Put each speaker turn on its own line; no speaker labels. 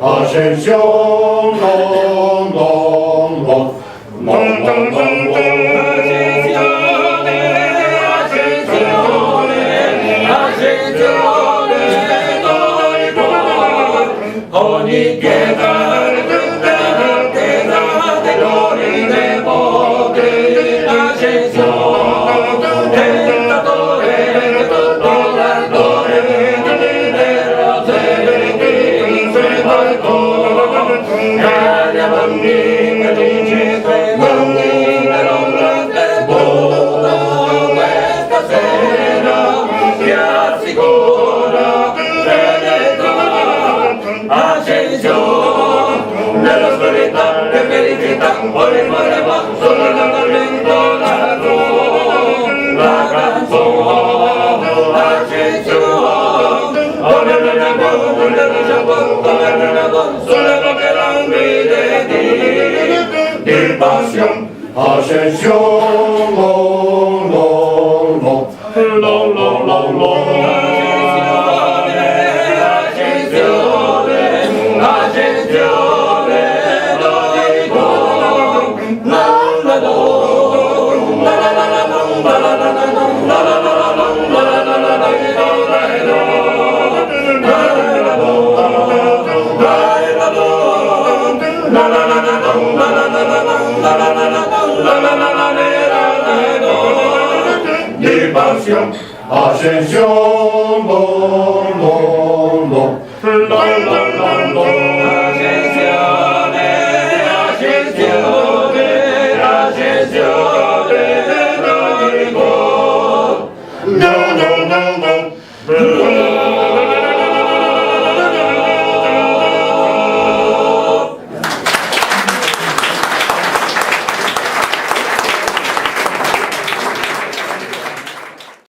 Ascensión, long, long, long, long, long, long, ogni pietà de gloria de potere, ascensión, tentatore, tutto l'ardore della terra, alla bambina dice che bambina non grande buona, questa sera si assicura ascensione nell'oscurità che felicità ora va solo l'allamento la canzone ascensione ora non solo che l'angelo di passione ascensione lo Ascensión, ascensión, ascensione,